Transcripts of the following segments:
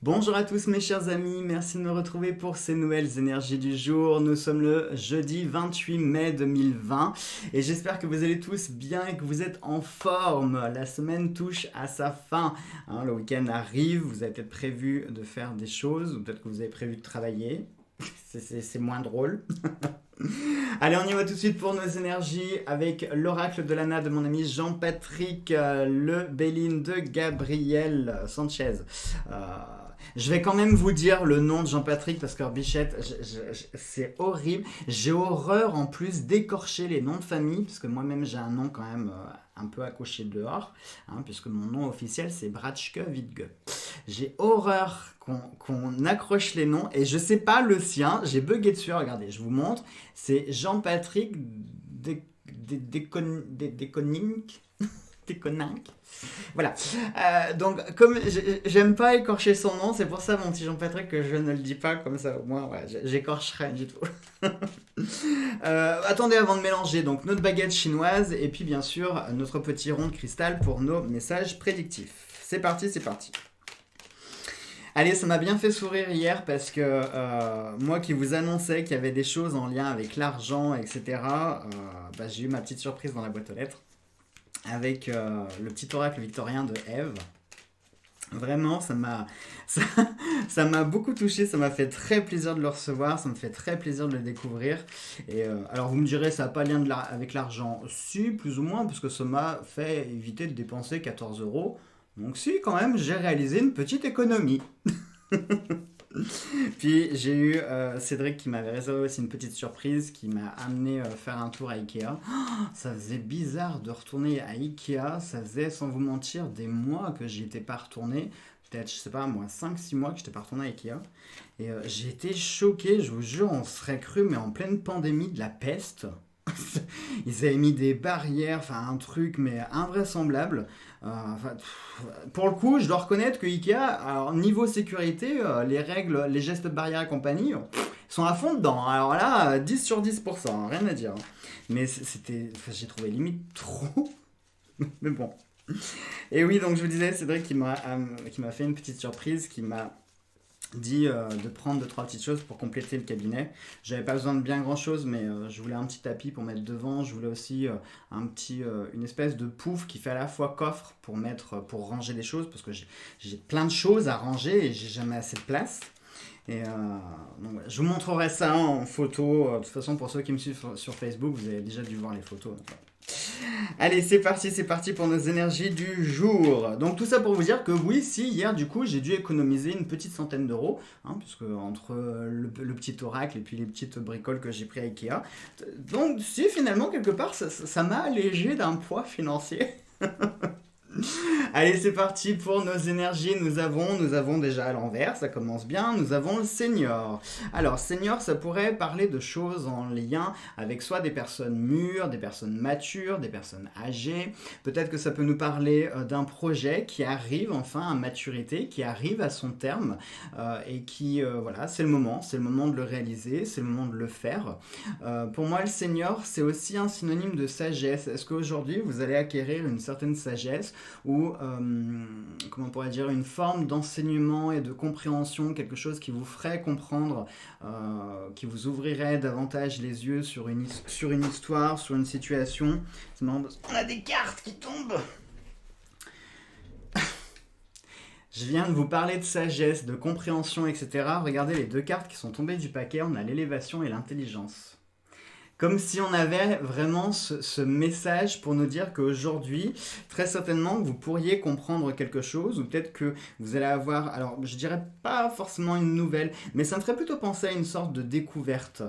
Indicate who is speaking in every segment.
Speaker 1: Bonjour à tous mes chers amis, merci de me retrouver pour ces nouvelles énergies du jour. Nous sommes le jeudi 28 mai 2020 et j'espère que vous allez tous bien et que vous êtes en forme. La semaine touche à sa fin, hein, le week-end arrive, vous avez peut-être prévu de faire des choses ou peut-être que vous avez prévu de travailler. C'est moins drôle. Allez, on y va tout de suite pour nos énergies avec l'oracle de l'ANA de mon ami Jean-Patrick Le Bélin de Gabriel Sanchez. Euh, je vais quand même vous dire le nom de Jean-Patrick parce que Bichette, c'est horrible. J'ai horreur en plus d'écorcher les noms de famille parce que moi-même j'ai un nom quand même un peu à cocher dehors, hein, puisque mon nom officiel c'est Bratschke Wittge. J'ai horreur qu'on accroche les noms et je sais pas le sien, j'ai bugué dessus, regardez, je vous montre. C'est Jean-Patrick Desconninck. Voilà. Donc, comme j'aime pas écorcher son nom, c'est pour ça, mon petit Jean-Patrick, que je ne le dis pas comme ça. Au moins, ouais, j'écorcherai du tout. Attendez, avant de mélanger, donc notre baguette chinoise et puis bien sûr notre petit rond de cristal pour nos messages prédictifs. C'est parti, c'est parti. Allez, ça m'a bien fait sourire hier parce que moi qui vous annonçais qu'il y avait des choses en lien avec l'argent, etc., j'ai eu ma petite surprise dans la boîte aux lettres avec le petit oracle victorien de Ève. Vraiment, ça, ça m'a beaucoup touché, ça m'a fait très plaisir de le recevoir, ça me fait très plaisir de le découvrir. Et alors vous me direz, ça n'a pas lien avec l'argent. Si, plus ou moins, parce que ça m'a fait éviter de dépenser 14 euros. Donc si, quand même, j'ai réalisé une petite économie. Puis j'ai eu Cédric qui m'avait réservé aussi une petite surprise qui m'a amené faire un tour à Ikea. Oh, ça faisait bizarre de retourner à Ikea, ça faisait sans vous mentir des mois que j'y étais pas retourné. Peut-être, je sais pas, moi, 5 6 mois que j'étais pas retourné à Ikea. Et j'ai été choqué, je vous jure, on serait cru, mais en pleine pandémie de la peste. Ils avaient mis des barrières, enfin un truc mais invraisemblable. Pour le coup, je dois reconnaître que Ikea, alors niveau sécurité, les règles, les gestes barrières et compagnie, sont à fond dedans. Alors là, 10 sur 10 pour ça, hein, rien à dire. Mais c'était, enfin, j'ai trouvé limite trop. Mais bon. Et oui, donc je vous disais, Cédric qui m'a fait une petite surprise, qui m'a dit de prendre deux trois petites choses pour compléter le cabinet. J'avais pas besoin de bien grand chose, mais je voulais un petit tapis pour mettre devant. Je voulais aussi une espèce de pouf qui fait à la fois coffre pour pour ranger des choses parce que j'ai plein de choses à ranger et j'ai jamais assez de place. Et donc, voilà. Je vous montrerai ça en photo. De toute façon, pour ceux qui me suivent sur Facebook, vous avez déjà dû voir les photos. Donc, voilà. Allez, c'est parti pour nos énergies du jour. Donc tout ça pour vous dire que oui, si, hier du coup, j'ai dû économiser une petite centaine d'euros, hein, puisque entre le petit oracle et puis les petites bricoles que j'ai pris à Ikea. Donc si, finalement, quelque part, ça m'a allégé d'un poids financier. Allez, c'est parti pour nos énergies. Nous avons déjà à l'envers, ça commence bien. Nous avons le senior. Alors, senior, ça pourrait parler de choses en lien avec soit des personnes mûres, des personnes matures, des personnes âgées. Peut-être que ça peut nous parler d'un projet qui arrive enfin à maturité, qui arrive à son terme et qui, voilà, c'est le moment de le réaliser, c'est le moment de le faire. Pour moi, le senior, c'est aussi un synonyme de sagesse. Est-ce qu'aujourd'hui, vous allez acquérir une certaine sagesse ou comment on pourrait dire une forme d'enseignement et de compréhension, quelque chose qui vous ferait comprendre, qui vous ouvrirait davantage les yeux sur une histoire, sur une situation. C'est marrant parce qu'on a des cartes qui tombent. Je viens de vous parler de sagesse, de compréhension, etc. Regardez les deux cartes qui sont tombées du paquet, on a l'élévation et l'intelligence. Comme si on avait vraiment ce message pour nous dire qu'aujourd'hui, très certainement, vous pourriez comprendre quelque chose, ou peut-être que vous allez avoir, alors je dirais pas forcément une nouvelle, mais ça me ferait plutôt penser à une sorte de découverte.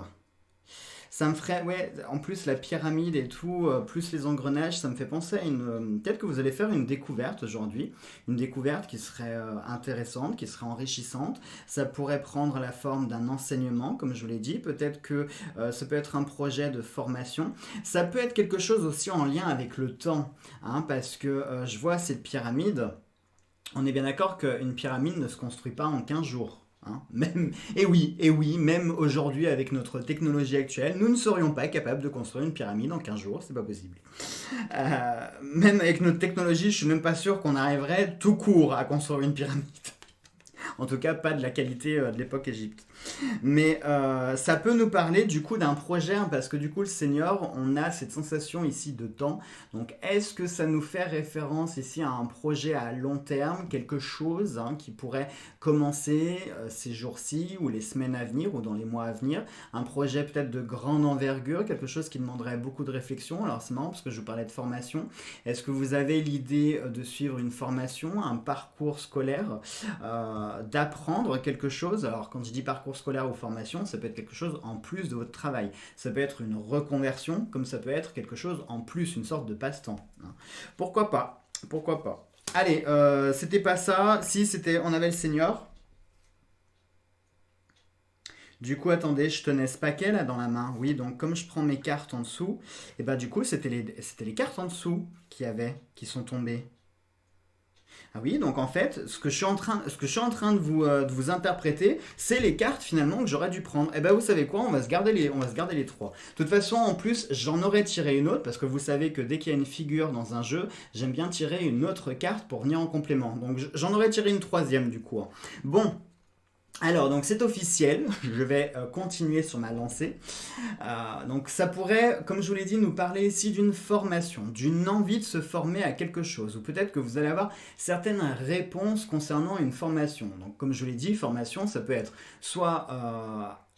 Speaker 1: Ça me ferait, ouais, en plus la pyramide et tout, plus les engrenages, ça me fait penser à peut-être que vous allez faire une découverte aujourd'hui, une découverte qui serait intéressante, qui serait enrichissante. Ça pourrait prendre la forme d'un enseignement, comme je vous l'ai dit. Peut-être que ça peut être un projet de formation. Ça peut être quelque chose aussi en lien avec le temps, hein, parce que je vois cette pyramide. On est bien d'accord qu'une pyramide ne se construit pas en 15 jours. Hein, même, et oui, même aujourd'hui avec notre technologie actuelle, nous ne serions pas capables de construire une pyramide en 15 jours, c'est pas possible. Même avec notre technologie, je suis même pas sûr qu'on arriverait tout court à construire une pyramide. En tout cas, pas de la qualité de l'époque Égypte. Mais ça peut nous parler du coup d'un projet, hein, parce que du coup, le Seigneur, on a cette sensation ici de temps. Donc, est-ce que ça nous fait référence ici à un projet à long terme, quelque chose hein, qui pourrait commencer ces jours-ci ou les semaines à venir ou dans les mois à venir? Un projet peut-être de grande envergure, quelque chose qui demanderait beaucoup de réflexion. Alors, c'est marrant parce que je vous parlais de formation. Est-ce que vous avez l'idée de suivre une formation, un parcours scolaire, d'apprendre quelque chose? Alors, quand je dis parcours scolaire ou formation, ça peut être quelque chose en plus de votre travail. Ça peut être une reconversion, comme ça peut être quelque chose en plus, une sorte de passe-temps. Hein. Pourquoi pas? Pourquoi pas? Allez, c'était pas ça. Si, c'était, on avait le senior. Du coup, attendez, je tenais ce paquet là dans la main. Oui, donc comme je prends mes cartes en dessous, et bah du coup, c'était les cartes en dessous qui sont tombées. Ah oui, donc en fait, ce que je suis en train de vous interpréter, c'est les cartes finalement que j'aurais dû prendre. Et ben vous savez quoi, on va se garder les trois. De toute façon, en plus, j'en aurais tiré une autre parce que vous savez que dès qu'il y a une figure dans un jeu, j'aime bien tirer une autre carte pour venir en complément. Donc j'en aurais tiré une troisième du coup. Hein. Bon, alors, donc c'est officiel, je vais continuer sur ma lancée. Donc ça pourrait, comme je vous l'ai dit, nous parler ici d'une formation, d'une envie de se former à quelque chose, ou peut-être que vous allez avoir certaines réponses concernant une formation. Donc comme je vous l'ai dit, formation, ça peut être soit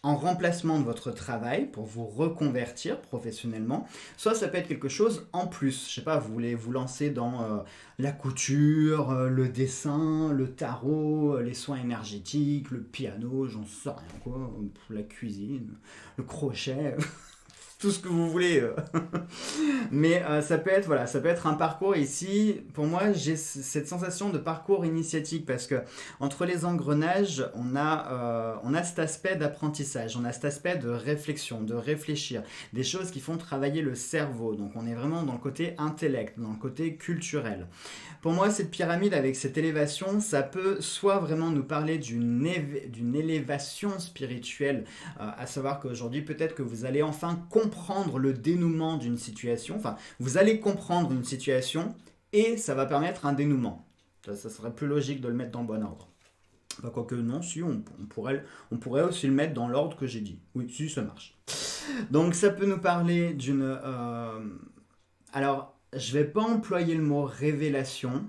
Speaker 1: en remplacement de votre travail pour vous reconvertir professionnellement, soit ça peut être quelque chose en plus. Je sais pas, vous voulez vous lancer dans la couture, le dessin, le tarot, les soins énergétiques, le piano, j'en sais rien quoi, la cuisine, le crochet, tout ce que vous voulez. Mais ça peut être voilà, ça peut être un parcours ici. Pour moi, j'ai cette sensation de parcours initiatique parce que entre les engrenages, on a cet aspect d'apprentissage, on a cet aspect de réflexion, de réfléchir, des choses qui font travailler le cerveau. Donc on est vraiment dans le côté intellect, dans le côté culturel. Pour moi, cette pyramide avec cette élévation, ça peut soit vraiment nous parler d'une élévation spirituelle, à savoir qu'aujourd'hui, peut-être que vous allez enfin comprendre le dénouement d'une situation, enfin, vous allez comprendre une situation et ça va permettre un dénouement. Ça serait plus logique de le mettre dans le bon ordre. Enfin, quoique non, si, on pourrait aussi le mettre dans l'ordre que j'ai dit. Oui, si, ça marche. Donc ça peut nous parler d'une... alors, je vais pas employer le mot révélation,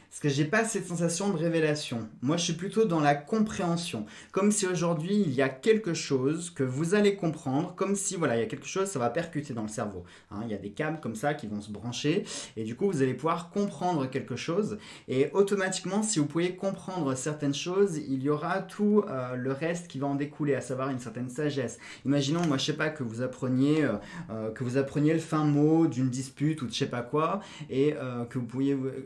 Speaker 1: parce que j'ai pas cette sensation de révélation. Moi, je suis plutôt dans la compréhension. Comme si aujourd'hui, il y a quelque chose que vous allez comprendre, comme si, voilà, il y a quelque chose, ça va percuter dans le cerveau. Hein, il y a des câbles comme ça qui vont se brancher, et du coup, vous allez pouvoir comprendre quelque chose. Et automatiquement, si vous pouvez comprendre certaines choses, il y aura tout le reste qui va en découler, à savoir une certaine sagesse. Imaginons, moi, je sais pas, que vous appreniez le fin mot d'une dispute ou de je sais pas quoi, et que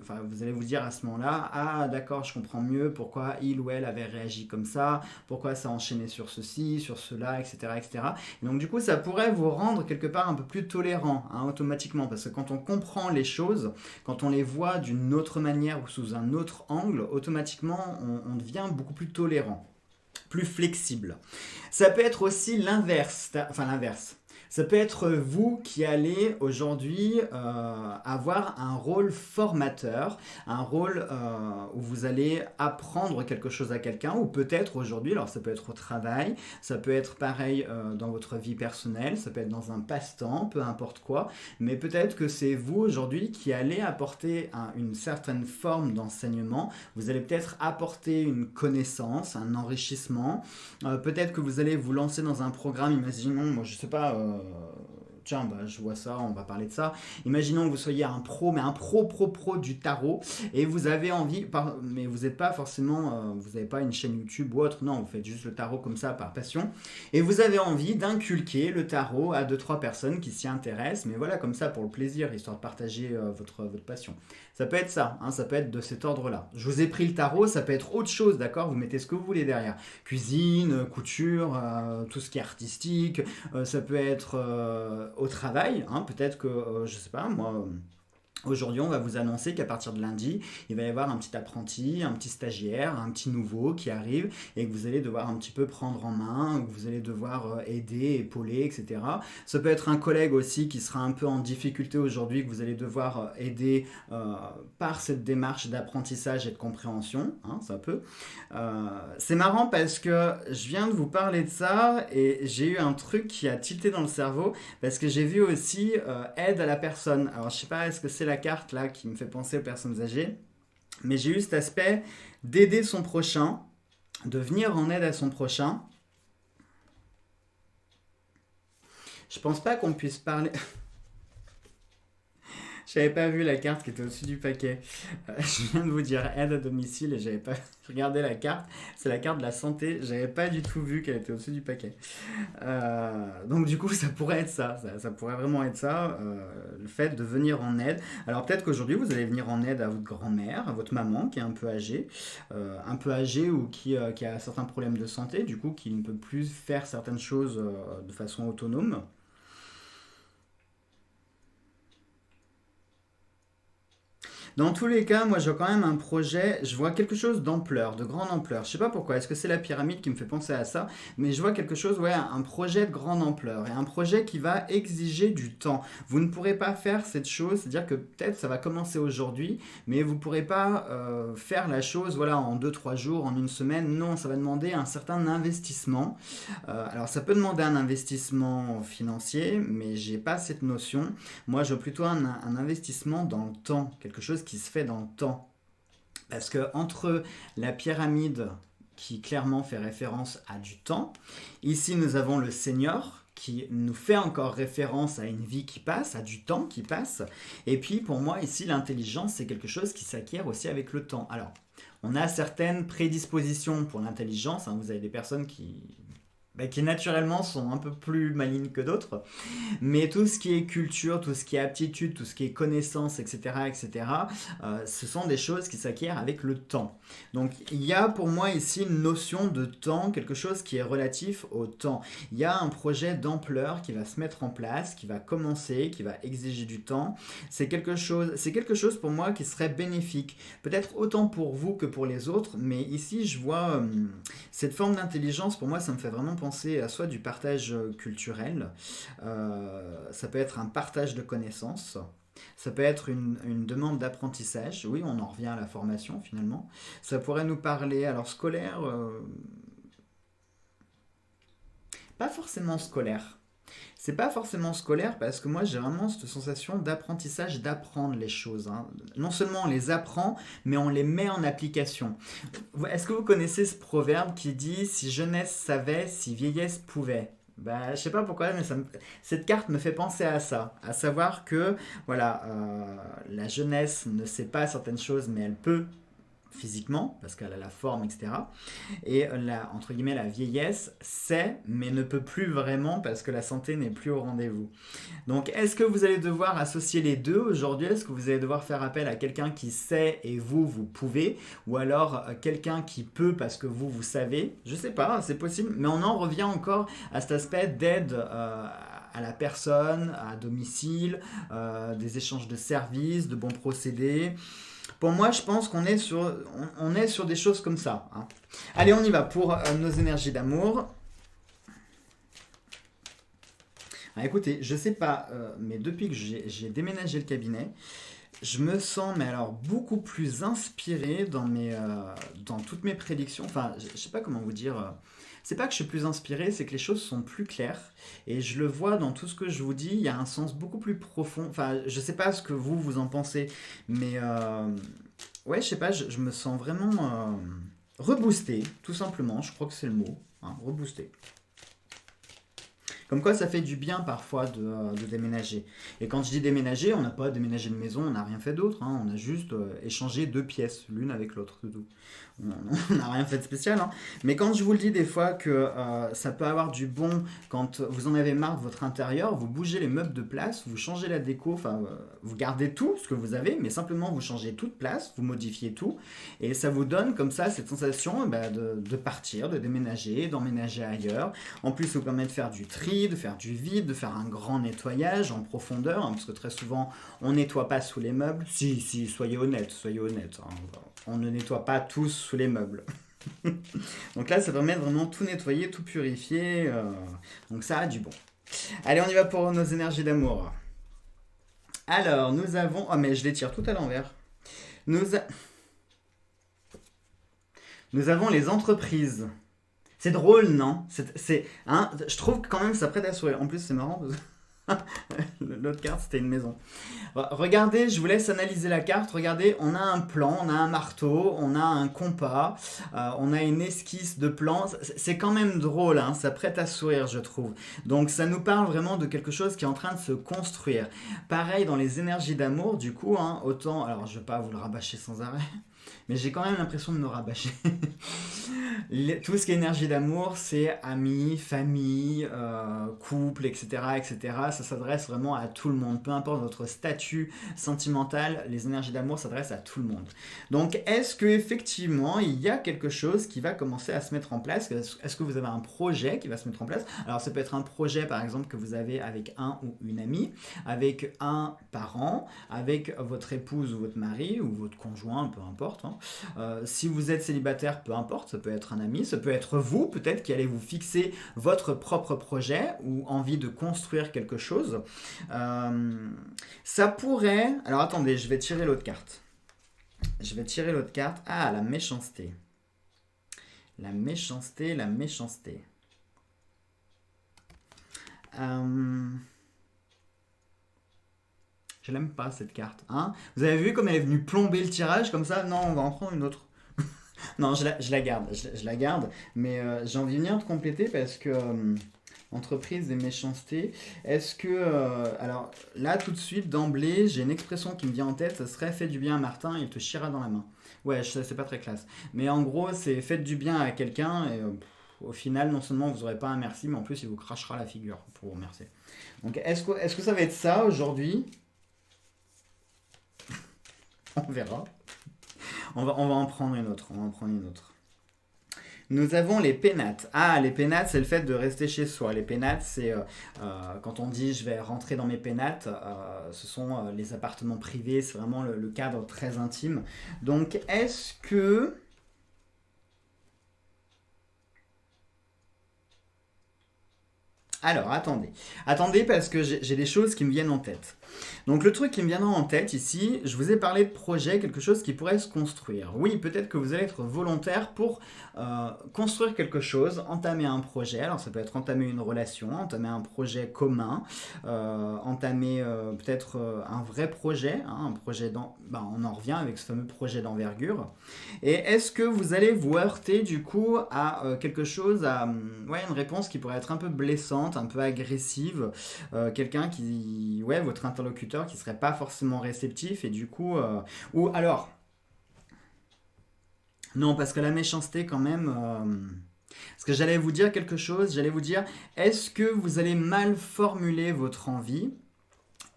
Speaker 1: enfin, vous allez vous dire à ce moment-là, ah d'accord, je comprends mieux pourquoi il ou elle avait réagi comme ça, pourquoi ça a enchaîné sur ceci, sur cela, etc., etc. Et donc du coup, ça pourrait vous rendre quelque part un peu plus tolérant, hein, automatiquement, parce que quand on comprend les choses, quand on les voit d'une autre manière ou sous un autre angle, automatiquement, on devient beaucoup plus tolérant, plus flexible. Ça peut être aussi l'inverse, enfin l'inverse. Ça peut être vous qui allez aujourd'hui avoir un rôle formateur, un rôle où vous allez apprendre quelque chose à quelqu'un, ou peut-être aujourd'hui, alors ça peut être au travail, ça peut être pareil dans votre vie personnelle, ça peut être dans un passe-temps, peu importe quoi, mais peut-être que c'est vous aujourd'hui qui allez apporter une certaine forme d'enseignement, vous allez peut-être apporter une connaissance, un enrichissement, peut-être que vous allez vous lancer dans un programme, imaginons, moi je sais pas, tiens, bah, je vois ça, on va parler de ça. Imaginons que vous soyez un pro, mais un pro du tarot, et vous avez envie, mais vous n'êtes pas forcément, vous n'avez pas une chaîne YouTube ou autre, non, vous faites juste le tarot comme ça par passion, et vous avez envie d'inculquer le tarot à deux trois personnes qui s'y intéressent, mais voilà, comme ça pour le plaisir, histoire de partager votre passion. Ça peut être ça, hein, ça peut être de cet ordre-là. Je vous ai pris le tarot, ça peut être autre chose, d'accord? Vous mettez ce que vous voulez derrière. Cuisine, couture, tout ce qui est artistique, ça peut être au travail, hein, peut-être que, je sais pas, moi, Aujourd'hui, on va vous annoncer qu'à partir de lundi, il va y avoir un petit apprenti, un petit stagiaire, un petit nouveau qui arrive et que vous allez devoir un petit peu prendre en main, que vous allez devoir aider, épauler, etc. Ça peut être un collègue aussi qui sera un peu en difficulté aujourd'hui, que vous allez devoir aider par cette démarche d'apprentissage et de compréhension, hein, ça peut. C'est marrant parce que je viens de vous parler de ça et j'ai eu un truc qui a tilté dans le cerveau parce que j'ai vu aussi aide à la personne. Alors je sais pas, est-ce que c'est la carte là qui me fait penser aux personnes âgées, mais j'ai eu cet aspect d'aider son prochain, de venir en aide à son prochain. Je pense pas qu'on puisse parler. J'avais pas vu la carte qui était au-dessus du paquet. Je viens de vous dire aide à domicile et j'avais pas regardé la carte. C'est la carte de la santé. J'avais pas du tout vu qu'elle était au-dessus du paquet. Donc du coup, ça pourrait être ça. Ça pourrait vraiment être ça. Le fait de venir en aide. Alors peut-être qu'aujourd'hui, vous allez venir en aide à votre grand-mère, à votre maman qui est un peu âgée ou qui a certains problèmes de santé, du coup, qui ne peut plus faire certaines choses de façon autonome. Dans tous les cas, moi, j'ai quand même un projet, je vois quelque chose d'ampleur, de grande ampleur. Je sais pas pourquoi, est-ce que c'est la pyramide qui me fait penser à ça, mais je vois quelque chose, ouais, un projet de grande ampleur et un projet qui va exiger du temps. Vous ne pourrez pas faire cette chose, c'est-à-dire que peut-être ça va commencer aujourd'hui, mais vous ne pourrez pas faire la chose, voilà, en deux trois jours, en une semaine. Non, ça va demander un certain investissement. Alors, ça peut demander un investissement financier, mais j'ai pas cette notion. Moi, je veux plutôt un investissement dans le temps, quelque chose qui se fait dans le temps. Parce que entre la pyramide qui clairement fait référence à du temps, ici nous avons le senior qui nous fait encore référence à une vie qui passe, à du temps qui passe. Et puis pour moi ici l'intelligence c'est quelque chose qui s'acquiert aussi avec le temps. Alors on a certaines prédispositions pour l'intelligence, hein. Vous avez des personnes qui naturellement sont un peu plus malignes que d'autres. Mais tout ce qui est culture, tout ce qui est aptitude, tout ce qui est connaissance, etc., etc., ce sont des choses qui s'acquièrent avec le temps. Donc il y a pour moi ici une notion de temps, quelque chose qui est relatif au temps. Il y a un projet d'ampleur qui va se mettre en place, qui va commencer, qui va exiger du temps. C'est quelque chose pour moi qui serait bénéfique. Peut-être autant pour vous que pour les autres, mais ici je vois cette forme d'intelligence, pour moi ça me fait vraiment penser à soit du partage culturel, ça peut être un partage de connaissances, ça peut être une demande d'apprentissage, oui, on en revient à la formation finalement. Ça pourrait nous parler, alors scolaire, pas forcément scolaire. C'est pas forcément scolaire parce que moi j'ai vraiment cette sensation d'apprentissage, d'apprendre les choses, hein. Non seulement on les apprend, mais on les met en application. Est-ce que vous connaissez ce proverbe qui dit si jeunesse savait, si vieillesse pouvait? Bah, je sais pas pourquoi, mais cette carte me fait penser à ça, à savoir que voilà, la jeunesse ne sait pas certaines choses, mais elle peut physiquement, parce qu'elle a la forme, etc. Et entre guillemets, la vieillesse sait, mais ne peut plus vraiment parce que la santé n'est plus au rendez-vous. Donc, est-ce que vous allez devoir associer les deux aujourd'hui? Est-ce que vous allez devoir faire appel à quelqu'un qui sait et vous pouvez? Ou alors quelqu'un qui peut parce que vous savez? Je sais pas, c'est possible, mais on en revient encore à cet aspect d'aide à la personne, à domicile, des échanges de services, de bons procédés. Pour moi, je pense on est sur des choses comme ça, hein. Allez, on y va pour nos énergies d'amour. Ah, écoutez, je sais pas, mais depuis que j'ai déménagé le cabinet, je me sens mais alors beaucoup plus inspiré dans toutes mes prédictions. Enfin, je sais pas comment vous dire. C'est pas que je suis plus inspiré, c'est que les choses sont plus claires et je le vois dans tout ce que je vous dis. Il y a un sens beaucoup plus profond. Enfin, je sais pas ce que vous en pensez, mais ouais, je sais pas. Je me sens vraiment reboosté, tout simplement. Je crois que c'est le mot, hein, reboosté. Comme quoi, ça fait du bien parfois de déménager. Et quand je dis déménager, on n'a pas déménagé de maison, on n'a rien fait d'autre, hein. On a juste échangé deux pièces, l'une avec l'autre, c'est tout. On n'a rien fait de spécial, hein. Mais quand je vous le dis des fois que ça peut avoir du bon, quand vous en avez marre de votre intérieur, vous bougez les meubles de place, vous changez la déco, enfin, vous gardez tout ce que vous avez, mais simplement vous changez tout de place, vous modifiez tout, et ça vous donne comme ça cette sensation de partir, de déménager, d'emménager ailleurs. En plus, ça vous permet de faire du tri, tri, de faire du vide, de faire un grand nettoyage en profondeur, hein, parce que très souvent, on nettoie pas sous les meubles. Si, soyez honnêtes, hein. On ne nettoie pas tous sous les meubles. Donc là, ça permet de vraiment tout nettoyer, tout purifier. Donc ça a du bon. Allez, on y va pour nos énergies d'amour. Alors, nous avons... Oh, mais je les tire tout à l'envers. Nous, nous avons les entreprises. C'est drôle, non? Hein, je trouve que quand même ça prête à sourire. En plus, c'est marrant parce que l'autre carte, c'était une maison. Regardez, je vous laisse analyser la carte. Regardez, on a un plan, on a un marteau, on a un compas, on a une esquisse de plan. C'est quand même drôle, hein, ça prête à sourire, je trouve. Donc ça nous parle vraiment de quelque chose qui est en train de se construire. Pareil dans les énergies d'amour, du coup, hein, autant... Alors, je ne vais pas vous le rabâcher sans arrêt, mais j'ai quand même l'impression de me rabâcher. Tout ce qui est énergie d'amour, c'est amis, famille, couple, etc., etc. Ça s'adresse vraiment à tout le monde. Peu importe votre statut sentimental, les énergies d'amour s'adressent à tout le monde. Donc, est-ce qu'effectivement, il y a quelque chose qui va commencer à se mettre en place? Est-ce que vous avez un projet qui va se mettre en place? Alors, ça peut être un projet, par exemple, que vous avez avec un ou une amie, avec un parent, avec votre épouse ou votre mari, ou votre conjoint, peu importe. Hein. Si vous êtes célibataire, peu importe, ça peut être un ami, ça peut être vous, peut-être, qui allez vous fixer votre propre projet ou envie de construire quelque chose. Ça pourrait... Alors attendez, je vais tirer l'autre carte. Ah, la méchanceté. La méchanceté. Je l'aime pas cette carte. Hein, vous avez vu comme elle est venue plomber le tirage comme ça? Non, on va en prendre une autre. Non, je la garde. Je la garde. Mais j'ai envie de venir de compléter parce que... entreprise et méchanceté. Est-ce que... alors là, tout de suite, d'emblée, j'ai une expression qui me vient en tête. Ça serait « fais du bien à Martin, il te chiera dans la main ». Ouais, c'est pas très classe. Mais en gros, c'est « faites du bien à quelqu'un » et... au final, non seulement vous n'aurez pas un merci, mais en plus, il vous crachera la figure pour vous remercier. Donc, est-ce que ça va être ça aujourd'hui? On verra. On va en prendre une autre. Nous avons les pénates. Ah, les pénates, c'est le fait de rester chez soi. Les pénates, c'est quand on dit je vais rentrer dans mes pénates, ce sont les appartements privés, c'est vraiment le cadre très intime. Donc, est-ce que... Alors, attendez parce que j'ai des choses qui me viennent en tête. Donc le truc qui me viendra en tête ici, je vous ai parlé de projet, quelque chose qui pourrait se construire. Oui, peut-être que vous allez être volontaire pour construire quelque chose, entamer un projet. Alors ça peut être entamer une relation, entamer un projet commun, entamer peut-être un vrai projet, hein, un projet on en revient avec ce fameux projet d'envergure. Et est-ce que vous allez vous heurter du coup à quelque chose, à une réponse qui pourrait être un peu blessante, un peu agressive, quelqu'un qui, votre interlocuteur qui serait pas forcément réceptif et du coup, ou alors, non, parce que la méchanceté quand même, parce que j'allais vous dire quelque chose, j'allais vous dire, est-ce que vous allez mal formuler votre envie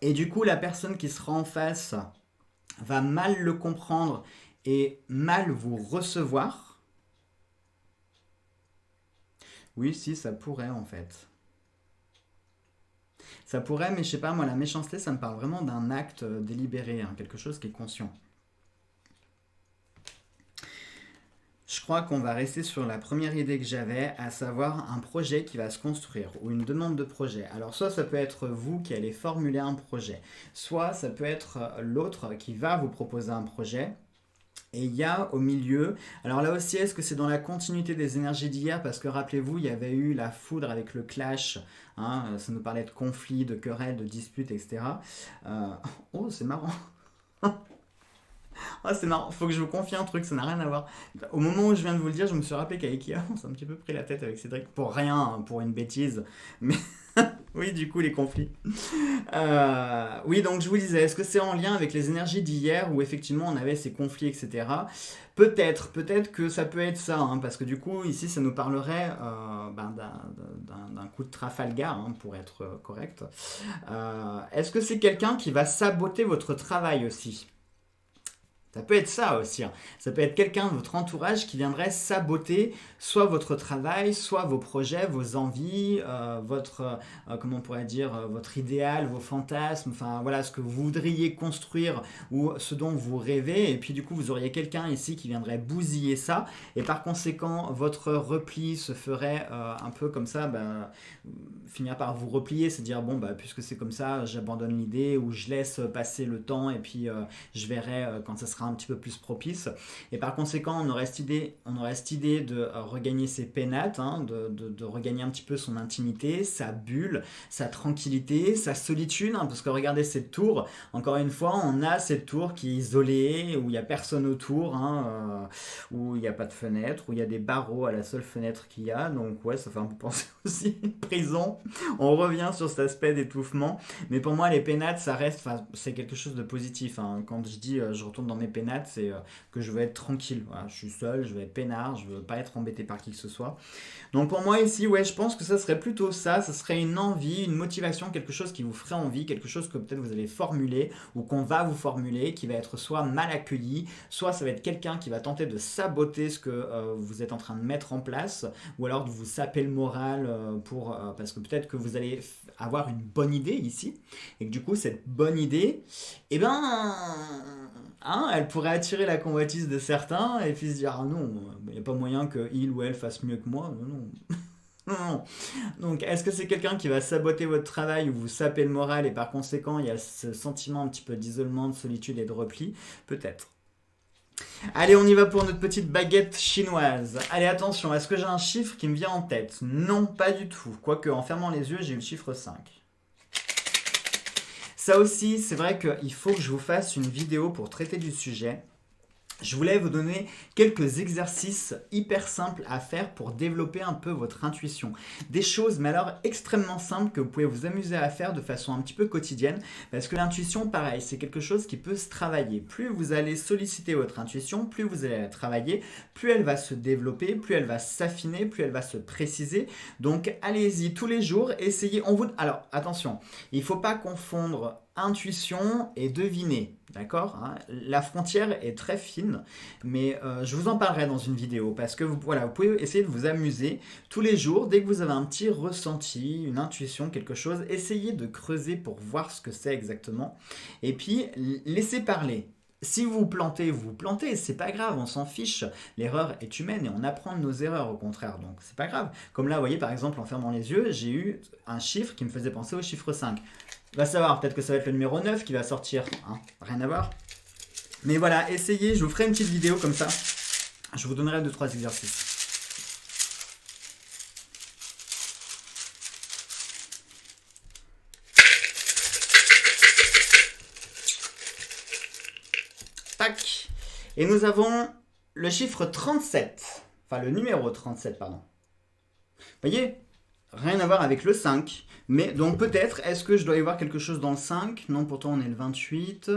Speaker 1: et du coup la personne qui sera en face va mal le comprendre et mal vous recevoir? Oui, si, ça pourrait en fait. Ça pourrait, mais je sais pas, moi, la méchanceté, ça me parle vraiment d'un acte délibéré, hein, quelque chose qui est conscient. Je crois qu'on va rester sur la première idée que j'avais, à savoir un projet qui va se construire, ou une demande de projet. Alors soit ça peut être vous qui allez formuler un projet, soit ça peut être l'autre qui va vous proposer un projet. Et il y a au milieu, alors là aussi, est-ce que c'est dans la continuité des énergies d'hier? Parce que rappelez-vous, il y avait eu la foudre avec le clash, hein, ça nous parlait de conflits, de querelles, de disputes, etc. Oh, c'est marrant. Ah, c'est marrant, faut que je vous confie un truc, ça n'a rien à voir. Au moment où je viens de vous le dire, je me suis rappelé qu'à Ikea, on s'est un petit peu pris la tête avec Cédric, pour rien, hein, pour une bêtise, mais oui, du coup, les conflits. Oui, donc je vous disais, est-ce que c'est en lien avec les énergies d'hier où effectivement on avait ces conflits, etc. Peut-être que ça peut être ça, hein, parce que du coup, ici, ça nous parlerait d'un coup de Trafalgar, hein, pour être correct. Est-ce que c'est quelqu'un qui va saboter votre travail aussi? Ça peut être ça aussi, hein. Ça peut être quelqu'un de votre entourage qui viendrait saboter soit votre travail, soit vos projets, vos envies, comment on pourrait dire, votre idéal, vos fantasmes, enfin voilà, ce que vous voudriez construire ou ce dont vous rêvez. Et puis du coup, vous auriez quelqu'un ici qui viendrait bousiller ça. Et par conséquent, votre repli se ferait un peu comme ça, finir par vous replier, c'est dire, bon, puisque c'est comme ça, j'abandonne l'idée ou je laisse passer le temps et puis je verrai quand ça sera un petit peu plus propice. Et par conséquent, on aurait cette idée de regagner ses pénates, hein, de regagner un petit peu son intimité, sa bulle, sa tranquillité, sa solitude, hein, parce que regardez cette tour, encore une fois, on a cette tour qui est isolée, où il n'y a personne autour, hein, où il n'y a pas de fenêtre, où il y a des barreaux à la seule fenêtre qu'il y a, donc ouais, ça fait un peu penser aussi à une prison. On revient sur cet aspect d'étouffement, mais pour moi, les pénates, ça reste, c'est quelque chose de positif, hein. Quand je dis je retourne dans mes pénates, c'est que je veux être tranquille. Voilà, je suis seul, je veux être peinard, je veux pas être embêté par qui que ce soit. Donc pour moi ici, ouais, je pense que ça serait plutôt ça. Ça serait une envie, une motivation, quelque chose qui vous ferait envie, quelque chose que peut-être vous allez formuler ou qu'on va vous formuler, qui va être soit mal accueilli, soit ça va être quelqu'un qui va tenter de saboter ce que vous êtes en train de mettre en place, ou alors de vous saper le moral parce que peut-être que vous allez avoir une bonne idée ici, et que du coup cette bonne idée, eh ben, hein, elle pourrait attirer la convoitise de certains et puis se dire ah non, il n'y a pas moyen que il ou elle fasse mieux que moi, non, non. Non. Donc, est-ce que c'est quelqu'un qui va saboter votre travail ou vous saper le moral et par conséquent, il y a ce sentiment un petit peu d'isolement, de solitude et de repli? Peut-être. Allez, on y va pour notre petite baguette chinoise. Allez, attention, est-ce que j'ai un chiffre qui me vient en tête? Non, pas du tout. Quoique, en fermant les yeux, j'ai eu le chiffre 5. Ça aussi, c'est vrai qu'il faut que je vous fasse une vidéo pour traiter du sujet. Je voulais vous donner quelques exercices hyper simples à faire pour développer un peu votre intuition. Des choses, mais alors extrêmement simples que vous pouvez vous amuser à faire de façon un petit peu quotidienne. Parce que l'intuition, pareil, c'est quelque chose qui peut se travailler. Plus vous allez solliciter votre intuition, plus vous allez la travailler, plus elle va se développer, plus elle va s'affiner, plus elle va se préciser. Donc allez-y tous les jours, essayez. Alors attention, il ne faut pas confondre intuition et deviner, d'accord, hein. La frontière est très fine, mais je vous en parlerai dans une vidéo parce que vous pouvez essayer de vous amuser tous les jours. Dès que vous avez un petit ressenti, une intuition, quelque chose, essayez de creuser pour voir ce que c'est exactement et puis laissez parler. Si vous vous plantez, c'est pas grave, on s'en fiche. L'erreur est humaine et on apprend de nos erreurs au contraire, donc c'est pas grave. Comme là, vous voyez, par exemple, en fermant les yeux, j'ai eu un chiffre qui me faisait penser au chiffre 5. Va savoir, peut-être que ça va être le numéro 9 qui va sortir, hein, rien à voir. Mais voilà, essayez, je vous ferai une petite vidéo comme ça. Je vous donnerai 2-3 exercices. Tac. Et nous avons le chiffre 37. Enfin, le numéro 37, pardon. Vous voyez, rien à voir avec le 5. Mais donc peut-être, est-ce que je dois y voir quelque chose dans le 5? Non, pourtant on est le 28.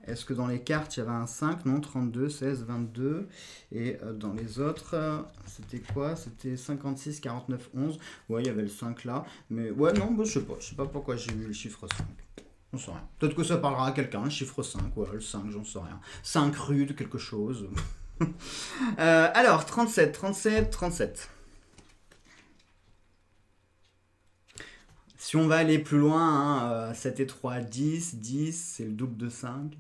Speaker 1: Est-ce que dans les cartes il y avait un 5? Non, 32, 16, 22. Et dans les autres, c'était quoi? C'était 56, 49, 11. Ouais, il y avait le 5 là. Mais ouais, non, je sais pas pourquoi j'ai eu le chiffre 5. J'en sais rien. Peut-être que ça parlera à quelqu'un, le chiffre 5. Ouais, le 5, j'en sais rien. 5 rude, quelque chose. Alors, 37, 37, 37. Si on va aller plus loin, hein, 7 et 3, 10, 10, c'est le double de 5.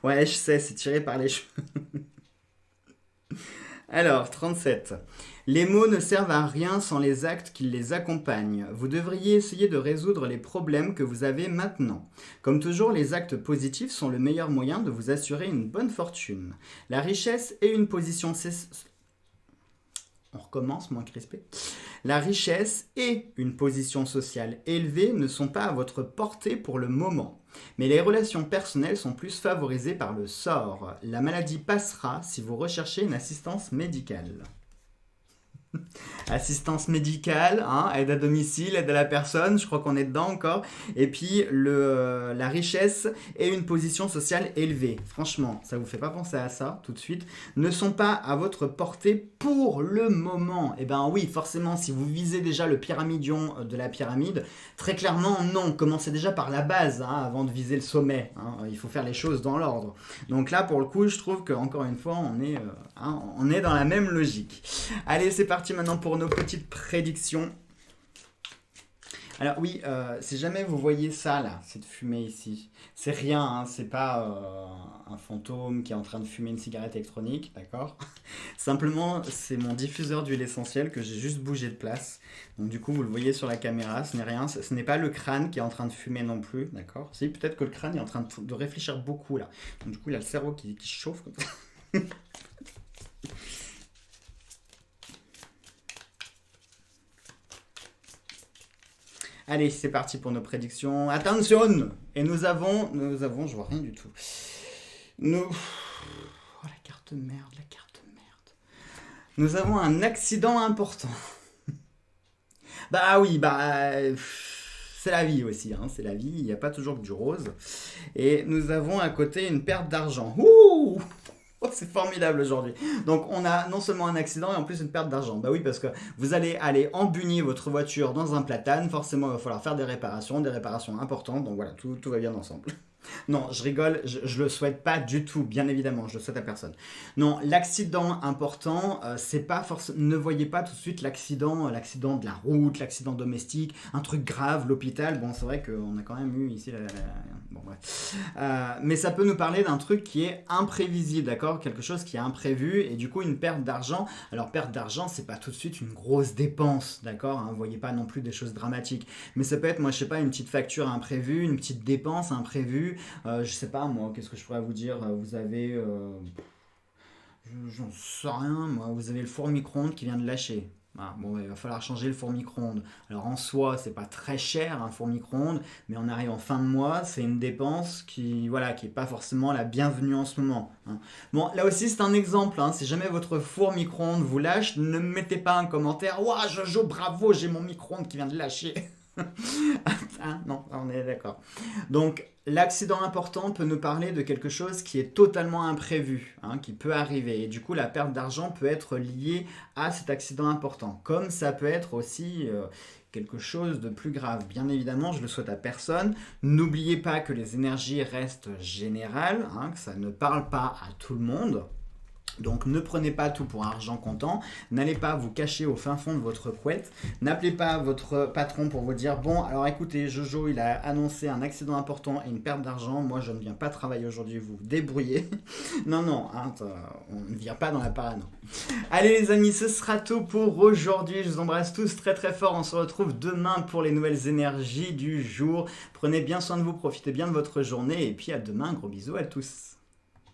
Speaker 1: Ouais, je sais, c'est tiré par les cheveux. Alors, 37. Les mots ne servent à rien sans les actes qui les accompagnent. Vous devriez essayer de résoudre les problèmes que vous avez maintenant. Comme toujours, les actes positifs sont le meilleur moyen de vous assurer une bonne fortune. La richesse et une position... On recommence, moins crispé. La richesse et une position sociale élevée ne sont pas à votre portée pour le moment. Mais les relations personnelles sont plus favorisées par le sort. La maladie passera si vous recherchez une assistance médicale. Assistance médicale, hein, aide à domicile, aide à la personne, je crois qu'on est dedans encore. Et puis la richesse et une position sociale élevée. Franchement, ça vous fait pas penser à ça tout de suite. Ne sont pas à votre portée pour le moment. Eh ben oui, forcément, si vous visez déjà le pyramidion de la pyramide, très clairement non. Commencez déjà par la base, hein, avant de viser le sommet. Hein. Il faut faire les choses dans l'ordre. Donc là, pour le coup, je trouve qu'encore une fois, on est dans la même logique. Allez, c'est parti maintenant pour nos petites prédictions. Alors oui, si jamais vous voyez ça là, cette fumée ici, c'est rien, hein, c'est pas un fantôme qui est en train de fumer une cigarette électronique, d'accord? Simplement, c'est mon diffuseur d'huile essentielle que j'ai juste bougé de place. Donc du coup, vous le voyez sur la caméra, ce n'est rien, ce n'est pas le crâne qui est en train de fumer non plus, d'accord? Si, peut-être que le crâne est en train de réfléchir beaucoup là. Donc du coup, il y a le cerveau qui chauffe comme ça. Allez, c'est parti pour nos prédictions. Attention! Et je vois rien du tout. Nous, oh la carte merde, la carte merde. Nous avons un accident important. Bah oui, c'est la vie aussi, hein, c'est la vie, il n'y a pas toujours que du rose. Et nous avons à côté une perte d'argent. Ouh! Oh, c'est formidable aujourd'hui. Donc on a non seulement un accident et en plus une perte d'argent. Bah oui, parce que vous allez aller embunir votre voiture dans un platane, forcément il va falloir faire des réparations importantes, donc voilà, tout va bien ensemble. Non, je rigole, je le souhaite pas du tout, bien évidemment, je le souhaite à personne. Non, l'accident important, c'est pas forcément. Ne voyez pas tout de suite l'accident de la route, l'accident domestique, un truc grave, l'hôpital. Bon, c'est vrai qu'on a quand même eu ici bon, ouais. Mais ça peut nous parler d'un truc qui est imprévisible, d'accord? Quelque chose qui est imprévu et du coup une perte d'argent. Alors, perte d'argent, c'est pas tout de suite une grosse dépense, d'accord? Hein, voyez pas non plus des choses dramatiques. Mais ça peut être, moi, je sais pas, une petite facture imprévue, une petite dépense imprévue. Je sais pas moi, qu'est-ce que je pourrais vous dire? Vous avez, j'en sais rien moi, vous avez le four micro-ondes qui vient de lâcher. Ah, bon, il va falloir changer le four micro-ondes. Alors en soi, c'est pas très cher un four micro-ondes, mais on arrive en fin de mois, c'est une dépense voilà, qui est pas forcément la bienvenue en ce moment. Hein. Bon, là aussi c'est un exemple. Hein, si jamais votre four micro-ondes vous lâche, ne mettez pas un commentaire. Ouah, Jojo, bravo, j'ai mon micro-ondes qui vient de lâcher. Ah, non, on est d'accord. Donc, l'accident important peut nous parler de quelque chose qui est totalement imprévu, hein, qui peut arriver. Et du coup, la perte d'argent peut être liée à cet accident important. Comme ça peut être aussi quelque chose de plus grave. Bien évidemment, je le souhaite à personne. N'oubliez pas que les énergies restent générales, hein, que ça ne parle pas à tout le monde. Donc ne prenez pas tout pour argent comptant, n'allez pas vous cacher au fin fond de votre couette, n'appelez pas votre patron pour vous dire bon alors écoutez Jojo il a annoncé un accident important et une perte d'argent, moi je ne viens pas travailler aujourd'hui, vous vous débrouillez. Non non, hein, on ne vient pas dans la parano. Allez les amis, ce sera tout pour aujourd'hui, je vous embrasse tous très très fort, on se retrouve demain pour les nouvelles énergies du jour. Prenez bien soin de vous, profitez bien de votre journée et puis à demain, gros bisous à tous.